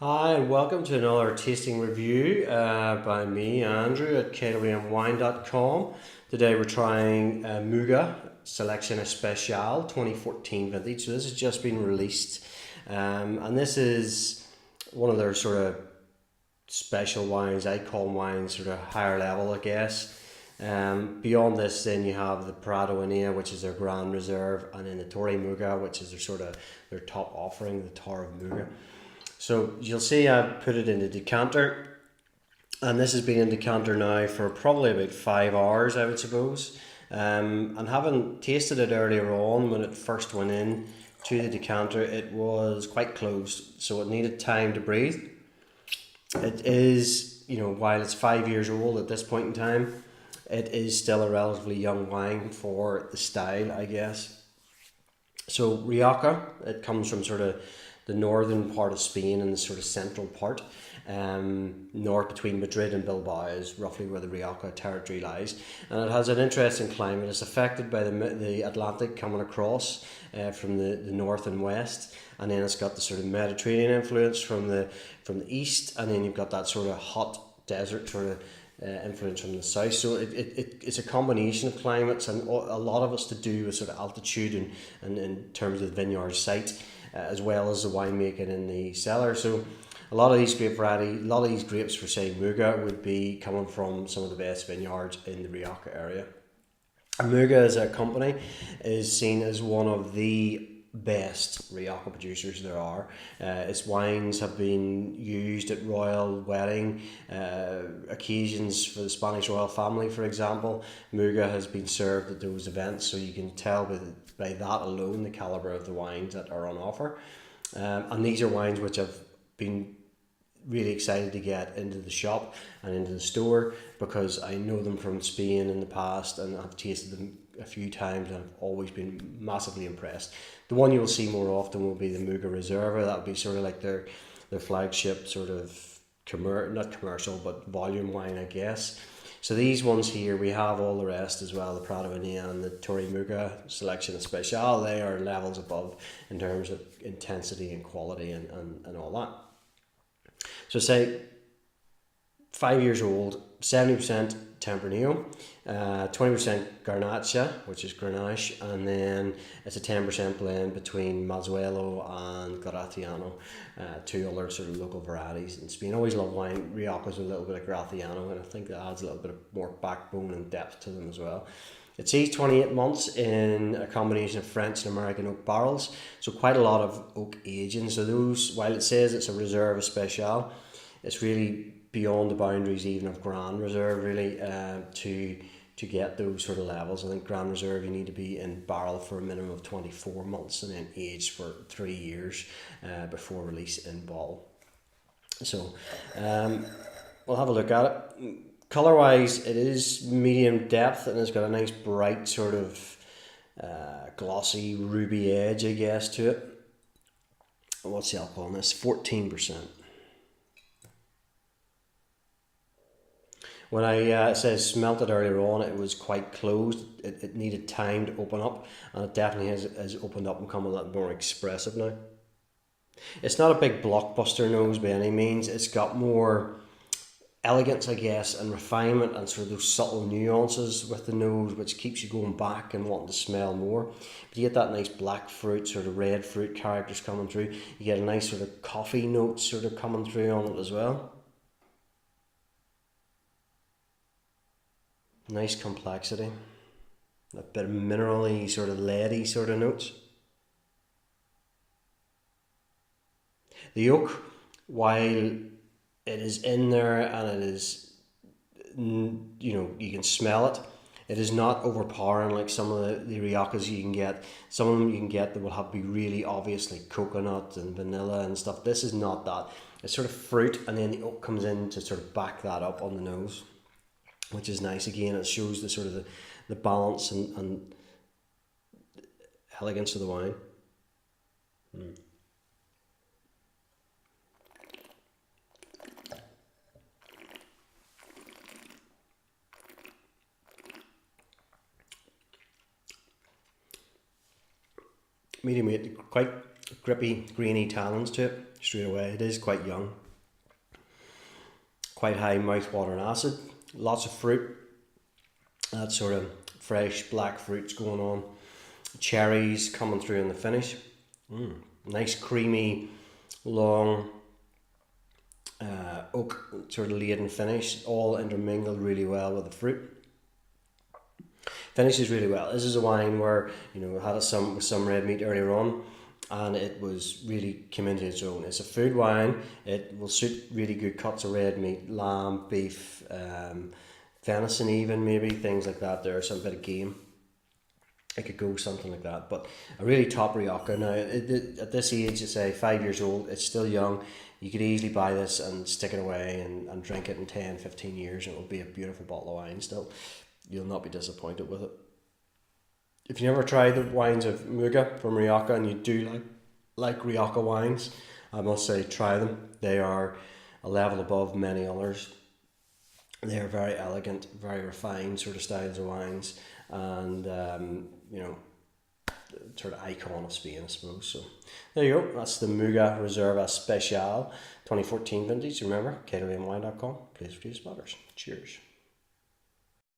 Hi, and welcome to another tasting review by me, Andrew, at kwmwine.com. Today we're trying Muga Seleccion Especial 2014 vintage. So this has just been released, and this is one of their sort of special wines, icon wines, sort of higher level, I guess. Beyond this, then you have the Prado Inia, which is their Grand Reserve, and then the Torre Muga, which is their sort of their top offering, the Tower of Muga. So you'll see I put it in the decanter, and this has been in decanter now for probably about 5 hours, I would suppose. And having tasted it earlier on when it first went in to the decanter, it was quite closed, so it needed time to breathe. It is, while it's 5 years old at this point in time, it is still a relatively young wine for the style, I guess. So Rioja, it comes from sort of the northern part of Spain and the sort of central part. North between Madrid and Bilbao is roughly where the Rioja territory lies, and it has an interesting climate. It's affected by the Atlantic coming across from the north and west, and then it's got the sort of Mediterranean influence from the east, and then you've got that sort of hot desert sort of influence from the south. So it's a combination of climates, and a lot of it's to do with sort of altitude and in terms of the vineyard site, as well as the winemaking in the cellar. So a lot of these grapes for say Muga would be coming from some of the best vineyards in the Rioja area. Muga as a company is seen as one of the best Rioja producers there are. Its wines have been used at royal wedding occasions for the Spanish royal family, for example. Muga has been served at those events, so you can tell by that alone the calibre of the wines that are on offer. And these are wines which have been really excited to get into the shop and into the store, because I know them from Spain in the past and I've tasted them a few times and I've always been massively impressed. The one you'll see more often will be the Muga Reserva. That would be sort of like their flagship sort of not commercial but volume wine, I guess. So these ones here, we have all the rest as well, the Prado Inia and the Torre Muga Seleccion Especial. They are levels above in terms of intensity and quality and all that. So say 5 years old, 70% Tempranillo, 20% Garnacha, which is Grenache, and then it's a 10% blend between Mazuelo and Graciano, two other sort of local varieties in Spain. I always love wine Riojas with a little bit of Graciano, and I think that adds a little bit of more backbone and depth to them as well. It's aged 28 months in a combination of French and American oak barrels, so quite a lot of oak aging. So those, while it says it's a Reserve Especial, it's really beyond the boundaries even of Grand Reserve, really, to get those sort of levels. I think Grand Reserve, you need to be in barrel for a minimum of 24 months and then aged for 3 years before release in bottle. So we'll have a look at it. Colour wise, it is medium depth and it's got a nice bright sort of glossy ruby edge, I guess, to it. What's the alcohol on this? 14%. When I said smelt it earlier on, it was quite closed. It needed time to open up, and it definitely has opened up and come a lot more expressive now. It's not a big blockbuster nose by any means. It's got more elegance, I guess, and refinement and sort of those subtle nuances with the nose, which keeps you going back and wanting to smell more. But you get that nice black fruit, sort of red fruit characters coming through. You get a nice sort of coffee note sort of coming through on it as well. Nice complexity. A bit of minerally, sort of leady sort of notes. The oak, while it is in there and it is, you can smell it, it is not overpowering like some of the Riojas you can get. Some of them you can get that will have be really obviously coconut and vanilla and stuff. This is not that. It's sort of fruit, and then the oak comes in to sort of back that up on the nose, which is nice. Again, it shows the sort of the balance and elegance of the wine. Medium weight, quite grippy, grainy tannins to it straight away. It is quite young, quite high mouth-watering acid, lots of fruit, that sort of fresh black fruits going on, cherries coming through in the finish. Nice creamy, long oak sort of laden finish, all intermingled really well with the fruit. Finishes really well. This is a wine where, you know, we had it with some red meat earlier on, and it was really came into its own. It's a food wine. It will suit really good cuts of red meat, lamb, beef, venison, even maybe things like that. There's some bit of game. It could go something like that, but a really top Rioja. Now, at this age, you say 5 years old, it's still young. You could easily buy this and stick it away and drink it in 10, 15 years, and it will be a beautiful bottle of wine still. You'll not be disappointed with it. If you never tried the wines of Muga from Rioja and you do like Rioja wines, I must say try them. They are a level above many others. They are very elegant, very refined sort of styles of wines, and you know, sort of icon of Spain, I suppose. So there you go. That's the Muga Rioja Especial 2014 vintage. Remember, KWMWine.com. Please reduce matters. Cheers.